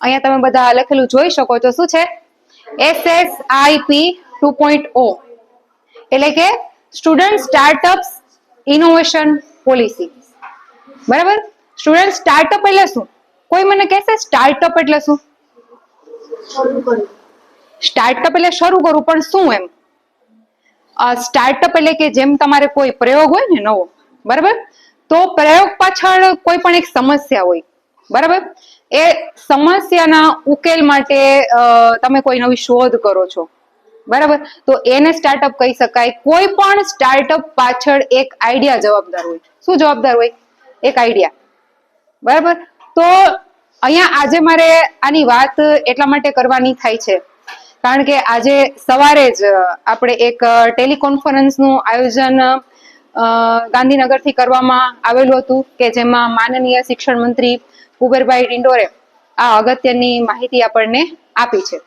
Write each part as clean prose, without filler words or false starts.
અહીંયા તમે બધા લખેલું જોઈ શકો છો, શું છે? SSIP 2.0 એટલે કે સ્ટુડન્ટ સ્ટાર્ટઅપ્સ ઇનોવેશન પોલિસી. બરાબર, સ્ટુડન્ટ સ્ટાર્ટઅપ એટલે શું? કોઈ મને કહેશે સ્ટાર્ટઅપ એટલે શું? સ્ટાર્ટઅપ એટલે શરૂ કરવું, પણ શું એમ? સ્ટાર્ટઅપ એટલે કે જેમ તમારે કોઈ પ્રયોગ હોય ને નવો, બરાબર, તો પ્રયોગ પાછળ કોઈ પણ એક સમસ્યા હોય, બરાબર, એ સમસ્યાના ઉકેલ માટે તમે કોઈ નવી શોધ કરો છો, બરાબર, તો એને સ્ટાર્ટઅપ કહી શકાય. કોઈ પણ સ્ટાર્ટઅપ પાછળ એક આઈડિયા જવાબદાર હોય. શું જવાબદાર હોય? એક આઈડિયા, બરાબર. તો અહીંયા આજે મારે આની વાત એટલા માટે કરવાની થાય છે કારણ કે આજે સવારે જ આપણે એક ટેલિકોન્ફરન્સનું આયોજન ગાંધીનગરથી કરવામાં આવેલું હતું કે જેમાં માનનીય શિક્ષણ મંત્રી કુબેરભાઈ ડિંડોરે આ અગત્યની માહિતી આપણને આપી છે.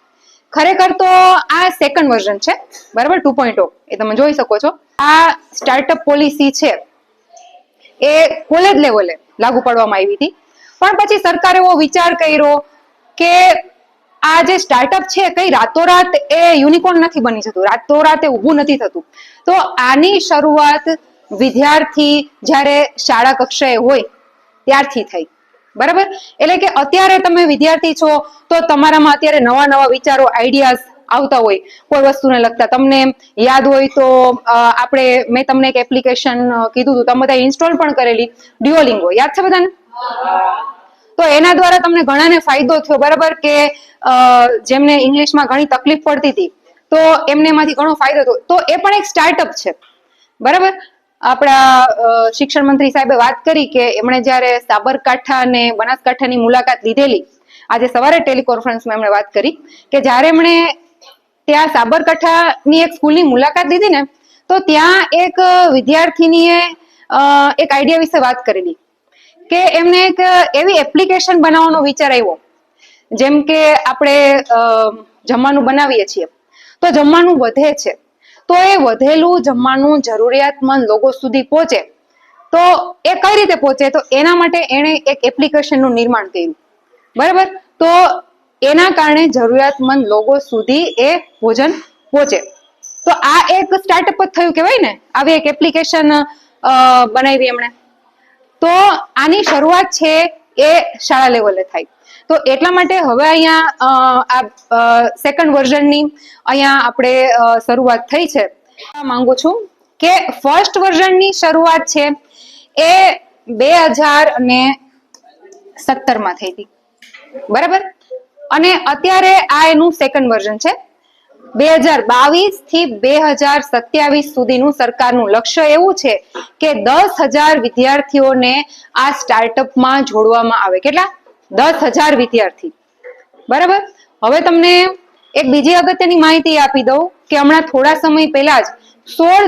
ખરેખર તો આ સેકન્ડ વર્ઝન છે, બરાબર, 2.0 એ તમે જોઈ શકો છો. આ સ્ટાર્ટઅપ પોલિસી છે એ કોલેજ લેવલે લાગુ પાડવામાં આવી હતી, પણ પછી સરકારે એવો વિચાર કર્યો કે આ જે સ્ટાર્ટઅપ છે કઈ રાતોરાત એ યુનિકોર્ન નથી બની જતું, રાતોરાત એ ઊભું નથી થતું. તો આની શરૂઆત વિદ્યાર્થી જ્યારે શાળા કક્ષાએ હોય ત્યારથી થઈ, બરાબર. એટલે કે અત્યારે તમે વિદ્યાર્થી છો તો તમારામાં અત્યારે નવા નવા વિચારો, આઈડિયાઝ આવતા હોય કોઈ વસ્તુને લગતા. તમને યાદ હોય તો મેં તમને એક એપ્લિકેશન કીધું હતું, તમે બધા ઇન્સ્ટોલ પણ કરેલી, ડ્યુઓલિંગો, યાદ છે બધાને? તો એના દ્વારા તમને ઘણાને ફાયદો થયો, બરાબર, કે જેમને ઇંગ્લિશમાં ઘણી તકલીફ પડતી હતી તો એમને એમાંથી ઘણો ફાયદો થયો. તો એ પણ એક સ્ટાર્ટઅપ છે, બરાબર. આપણા શિક્ષણ મંત્રી સાહેબે વાત કરી કે એમણે જયારે સાબરકાંઠા અને બનાસકાંઠાની મુલાકાત લીધેલી, આજે સવારે ટેલિકોન્ફરન્સમાં એમણે વાત કરી કે જ્યારે એમણે ત્યાં સાબરકાંઠાની એક સ્કૂલની મુલાકાત લીધી ને તો ત્યાં એક વિદ્યાર્થીનીએ એક આઈડિયા વિશે વાત કરેલી કે એમને એક એવી એપ્લિકેશન બનાવવાનો વિચાર આવ્યો, જેમ કે આપણે જમવાનું બનાવીએ છીએ તો જમવાનું વધે છે, તો એ વધેલું જમવાનું જરૂરિયાતમંદ લોકો સુધી પહોંચે તો એ કઈ રીતે પહોંચે? તો એના માટે એણે એક એપ્લિકેશનનું નિર્માણ કર્યું, બરાબર. તો એના કારણે જરૂરિયાતમંદ લોકો સુધી એ ભોજન પહોંચે. તો આ એક સ્ટાર્ટઅપ જ થયું કહેવાય ને, આવી એક એપ્લિકેશન બનાવી એમણે. તો આની શરૂઆત છે એ શાળા લેવલે થાય. તો એટલા માટે હવે અહીંયા આ સેકન્ડ વર્ઝનની અહીંયા આપણે શરૂઆત થઈ છે. માંગુ છું કે ફર્સ્ટ વર્ઝનની શરૂઆત છે એ 2017 માં થઈ હતી, બરાબર. અને અત્યારે આ એનું સેકન્ડ વર્ઝન છે. 2022 થી 2027 સુધીનું સરકારનું લક્ષ્ય એવું છે કે 10,000 વિદ્યાર્થીઓને આ સ્ટાર્ટઅપમાં જોડવામાં આવે. કેટલા? 10,000 વિદ્યાર્થી, બરાબર. હવે તમને એક બીજી અગત્યની માહિતી આપી દઉં કે હમણાં થોડા સમય પહેલા જ 16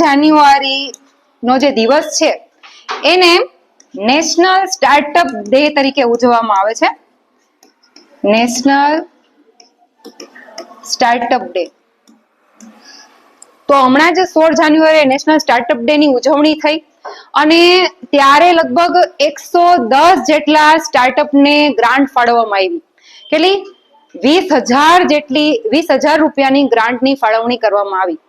જાન્યુઆરી નો જે દિવસ છે એને નેશનલ સ્ટાર્ટઅપ ડે તરીકે ઉજવવામાં આવે છે. National startup day. તો હમણાં જ 16 જાન્યુઆરી નેશનલ સ્ટાર્ટઅપ ડે ની ઉજવણી થઈ અને ત્યારે લગભગ 110 જેટલા સ્ટાર્ટઅપને ગ્રાન્ટ ફાળવવામાં આવી. કેટલી? 20,000 રૂપિયાની ગ્રાન્ટની ફાળવણી કરવામાં આવી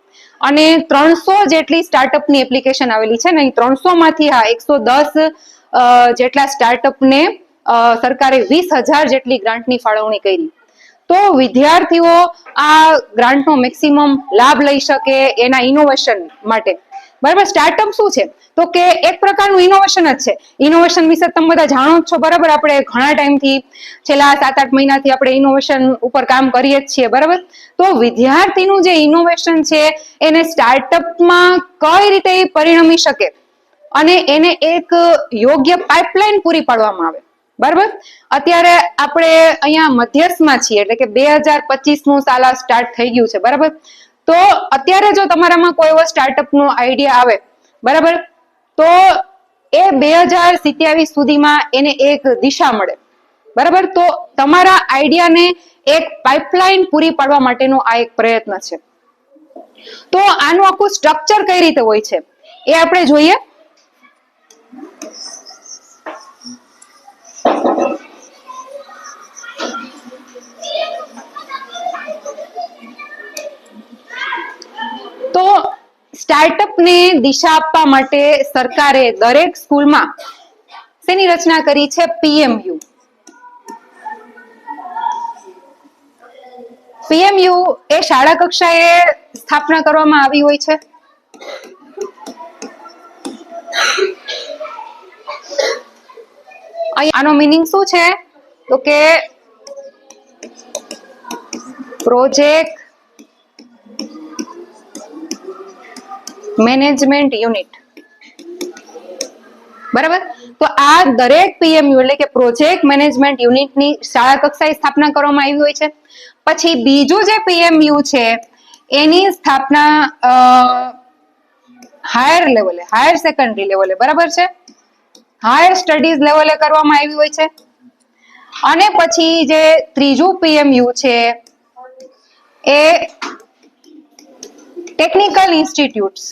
અને 300 જેટલી સ્ટાર્ટઅપની એપ્લિકેશન આવેલી છે ને 300 માંથી 110 જેટલા સ્ટાર્ટઅપને સરકારે 20,000 જેટલી ગ્રાન્ટની ફાળવણી કરી. તો વિદ્યાર્થીઓ આ ગ્રાન્ટનો મેક્સિમમ લાભ લઈ શકે એના ઇનોવેશન માટે, બરાબર. સ્ટાર્ટઅપ શું છે? તો કે એક પ્રકારનું ઇનોવેશન જ છે. ઇનોવેશન વિશે તમે બધા જાણો જ છો, બરાબર. આપણે ઘણા ટાઈમથી છેલ્લા 7-8 મહિનાથી આપણે ઇનોવેશન ઉપર કામ કરીએ જ છીએ, બરાબર. તો વિદ્યાર્થીનું જે ઇનોવેશન છે એને સ્ટાર્ટઅપમાં કઈ રીતે પરિણમી શકે અને એને એક યોગ્ય પાઇપલાઇન પૂરી પાડવામાં આવે, બરાબર. અત્યારે આપણે અહીંયા મધ્યસ્થમાં છીએ એટલે કે 2025 નું સાલ સ્ટાર્ટ થઈ ગયું છે, બરાબર. તો અત્યારે જો તમારામાં કોઈ એવો સ્ટાર્ટઅપ નો આઈડિયા આવે, બરાબર, તો એ 2027 સુધીમાં એને એક દિશા મળે, બરાબર. તો તમારા આઈડિયાને એક પાઇપલાઇન પૂરી પાડવા માટેનો આ એક પ્રયત્ન છે. તો આનું આખું સ્ટ્રક્ચર કઈ રીતે હોય છે એ આપણે જોઈએ. સ્ટાર્ટઅપને દિશા આપવા માટે સરકારે દરેક સ્કૂલમાં શેની રચના કરી છે? પીએમયુ. પીએમયુ એ શાળા કક્ષાએ સ્થાપના કરવામાં આવી હોય છે. આનો મીનિંગ શું છે? તો કે પ્રોજેક્ટ મેનેજમેન્ટ યુનિટ. બરાબર. તો આ દરેક પીએમયુ એટલે કે પ્રોજેક્ટ મેનેજમેન્ટ યુનિટની શાળા કક્ષાએ સ્થાપના કરવામાં આવી હોય છે. પછી બીજું જે પીએમયુ છે એની સ્થાપના હાયર લેવલે, હાયર સેકન્ડરી લેવલે, બરાબર છે, હાયર સ્ટડીઝ લેવલે કરવામાં આવી હોય છે. અને પછી જે ત્રીજું પીએમયુ છે એ ટેકનિકલ ઇન્સ્ટિટ્યૂટ્સ.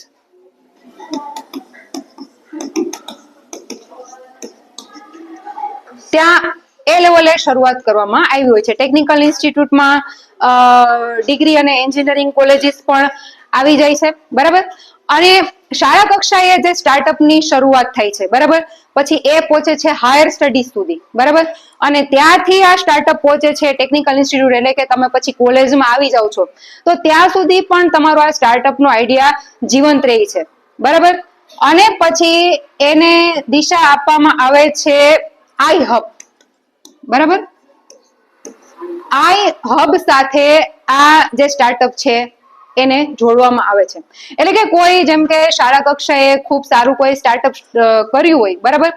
ત્યાં એ લેવલે શરૂઆત કરવામાં આવી હોય છે. ટેકનિકલ ઇન્સ્ટિટ્યૂટમાં ડિગ્રી અને એન્જિનિયરિંગ કોલેજીસ પણ આવી જાય છે. બરાબર. અને શાળા કક્ષાએ જે સ્ટાર્ટઅપની શરૂઆત થાય છે, બરાબર, પછી એ પહોંચે છે હાયર સ્ટડીઝ સુધી. બરાબર. અને ત્યાંથી આ સ્ટાર્ટઅપ પહોંચે છે ટેકનિકલ ઇન્સ્ટિટ્યૂટ એટલે કે તમે પછી કોલેજમાં આવી જાઓ છો તો ત્યાં સુધી પણ તમારો આ સ્ટાર્ટઅપનો આઈડિયા જીવંત રહે છે. બરાબર. અને પછી એને દિશા આપવામાં આવે છે આઈ હબ. બરાબર. આઈ હબ સાથે આ જે સ્ટાર્ટઅપ છે એને જોડવામાં આવે છે. એટલે કે કોઈ જેમ કે શાળા કક્ષાએ ખૂબ સારું કોઈ સ્ટાર્ટઅપ કર્યું હોય, બરાબર,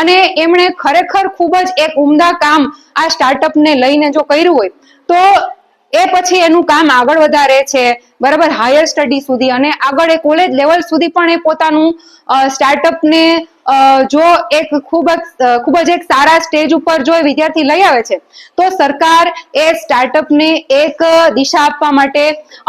અને એમણે ખરેખર ખૂબ જ એક ઉમદા કામ આ સ્ટાર્ટઅપને લઈને જો કર્યું હોય તો એ પછી એનું કામ આગળ વધારે છે. બરાબર. હાયર સ્ટડી સુધી અને આગળ એ કોલેજ લેવલ સુધી પણ એ પોતાનું સ્ટાર્ટઅપને જો એક ખૂબ જ એક સારા સ્ટેજ ઉપર જો વિદ્યાર્થી લઈ આવે છે તો સરકાર એ સ્ટાર્ટઅપને એક દિશા આપવા માટે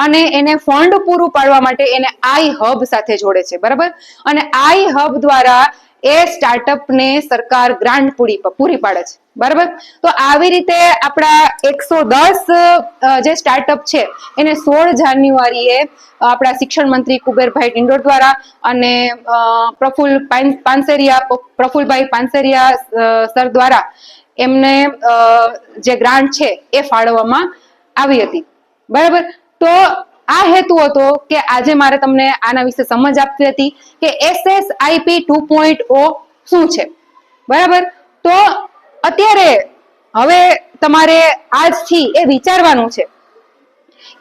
અને એને ફંડ પૂરું પાડવા માટે એને આઈ હબ સાથે જોડે છે. બરાબર. અને આઈ હબ દ્વારા એ સ્ટાર્ટઅપને સરકાર ગ્રાન્ટ પૂરી પાડે છે. બરાબર. તો આવી રીતે આપણા 110 જે સ્ટાર્ટઅપ છે એને 16 જાન્યુઆરીએ આપણા શિક્ષણ મંત્રી કુબેરભાઈ ડિંડોર દ્વારા અને પ્રફુલભાઈ પાનસેરિયા સર દ્વારા એમને જે ગ્રાન્ટ છે એ ફાળવવામાં આવી હતી. બરાબર. તો આ હેતુ હતો કે આજે મારે તમને આના વિશે સમજ આપવી હતી કે SSIP 2.0 શું છે. બરાબર. તો અત્યારે હવે તમારે આજથી એ વિચારવાનું છે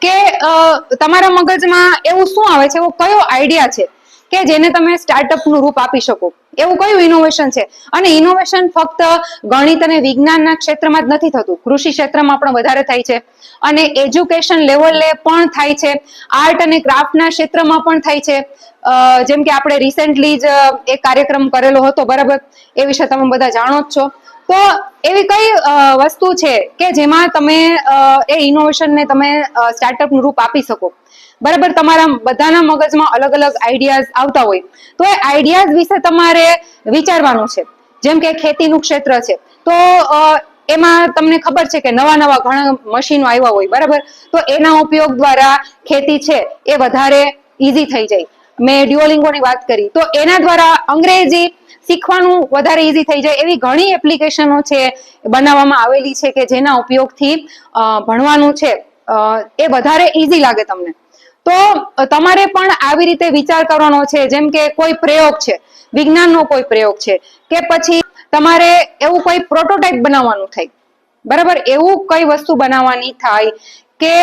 કે તમારા મગજમાં એવું શું આવે છે, એવો કયો આઈડિયા છે કે જેને તમે સ્ટાર્ટઅપનું રૂપ આપી શકો, એવું કયું ઇનોવેશન છે. અને ઇનોવેશન ફક્ત ગણિત અને વિજ્ઞાનના ક્ષેત્રમાં જ નથી થતું, કૃષિ ક્ષેત્રમાં પણ વધારે થાય છે અને એજ્યુકેશન લેવલે પણ થાય છે, આર્ટ અને ક્રાફ્ટના ક્ષેત્રમાં પણ થાય છે. જેમ કે આપણે રિસેન્ટલી જ એક કાર્યક્રમ કરેલો હતો, બરાબર, એ વિશે તમે બધા જાણો જ છો. તો એવી કઈ વસ્તુ છે કે જેમાં તમે એ ઇનોવેશનને તમે સ્ટાર્ટઅપનું રૂપ આપી શકો. બરાબર. તમારા બધાના મગજમાં અલગ અલગ આઈડિયાઝ આવતા હોય તો એ આઈડિયાઝ વિશે તમારે વિચારવાનું છે. જેમ કે ખેતીનું ક્ષેત્ર છે તો એમાં તમને ખબર છે કે નવા ઘણા મશીનો આવ્યા હોય, બરાબર, તો એના ઉપયોગ દ્વારા ખેતી છે એ વધારે ઈઝી થઈ જાય. મેં ડ્યુઓલિંગોની વાત કરી તો એના દ્વારા અંગ્રેજી શીખવાનું વધારે ઈઝી થઈ જાય. એવી ઘણી એપ્લિકેશનો છે બનાવવામાં આવેલી છે કે જેના ઉપયોગથી ભણવાનું છે એ વધારે ઈઝી લાગે તમને. તો તમારે પણ આવી રીતે વિચાર કરવાનો છે. જેમ કે કોઈ પ્રયોગ છે, વિજ્ઞાનનો કોઈ પ્રયોગ છે, કે પછી તમારે એવું કોઈ પ્રોટોટાઇપ બનાવવાનું થાય. બરાબર. એવું કઈ વસ્તુ બનાવવાની થાય કે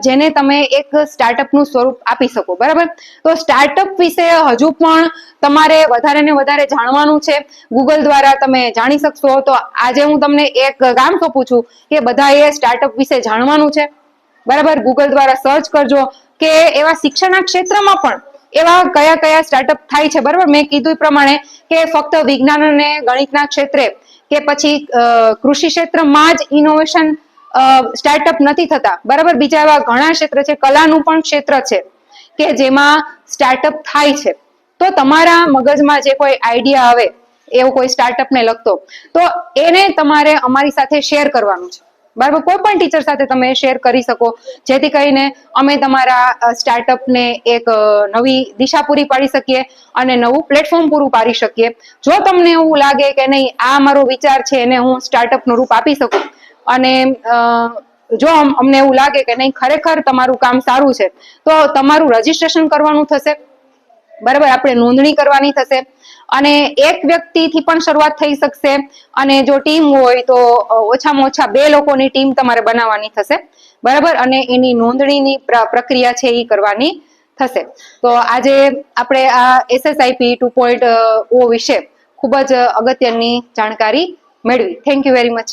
જેને તમે એક સ્ટાર્ટઅપનું સ્વરૂપ આપી શકો. બરાબર. તો સ્ટાર્ટઅપ વિશે હજુ પણ તમારે વધારે ને વધારે જાણવાનું છે. ગૂગલ દ્વારા તમે જાણી શકશો. તો આજે હું તમને એક કામ સોંપું છું કે બધાએ સ્ટાર્ટઅપ વિશે જાણવાનું છે. બરાબર. ગૂગલ દ્વારા સર્ચ કરજો કે એવા શિક્ષણના ક્ષેત્રમાં પણ એવા કયા કયા સ્ટાર્ટઅપ થાય છે. બરાબર. મેં કીધું એ પ્રમાણે કે ફક્ત વિજ્ઞાન અને ગણિતના ક્ષેત્રે કે પછી કૃષિ ક્ષેત્રમાં જ ઇનોવેશન સ્ટાર્ટઅપ નથી થતા. બરાબર. બીજા એવા ઘણા ક્ષેત્ર છે, કલાનું પણ ક્ષેત્ર છે કે જેમાં સ્ટાર્ટઅપ થાય છે. તો તમારા મગજમાં જે કોઈ આઈડિયા આવે એવો કોઈ સ્ટાર્ટઅપને લગતો તો એને તમારે અમારી સાથે શેર કરવાનું છે. બરાબર, કોઈ પણ ટીચર સાથે તમે શેર કરી શકો, જેથી કરીને અમે તમારા સ્ટાર્ટઅપને એક નવી દિશા પૂરી પાડી શકીએ અને નવું પ્લેટફોર્મ પૂરું પાડી શકીએ. જો તમને એવું લાગે કે નહીં આ મારો વિચાર છે એને હું સ્ટાર્ટઅપનું રૂપ આપી શકું, અને જો અમને એવું લાગે કે નહીં ખરેખર તમારું કામ સારું છે, તો તમારું રજીસ્ટ્રેશન કરવાનું થશે. બરાબર, આપણે નોંધણી કરવાની થશે, અને એક વ્યક્તિથી પણ શરૂઆત થઈ શકશે, અને જો ટીમ હોય તો ઓછામાં ઓછા 2 લોકોની ટીમ તમારે બનાવવાની થશે. બરાબર, અને એની નોંધણીની પ્રક્રિયા છે એ કરવાની થશે. તો આજે આપણે આ SSIP 2.0 વિશે ખૂબ જ અગત્યની જાણકારી મેળવી. Thank you very much.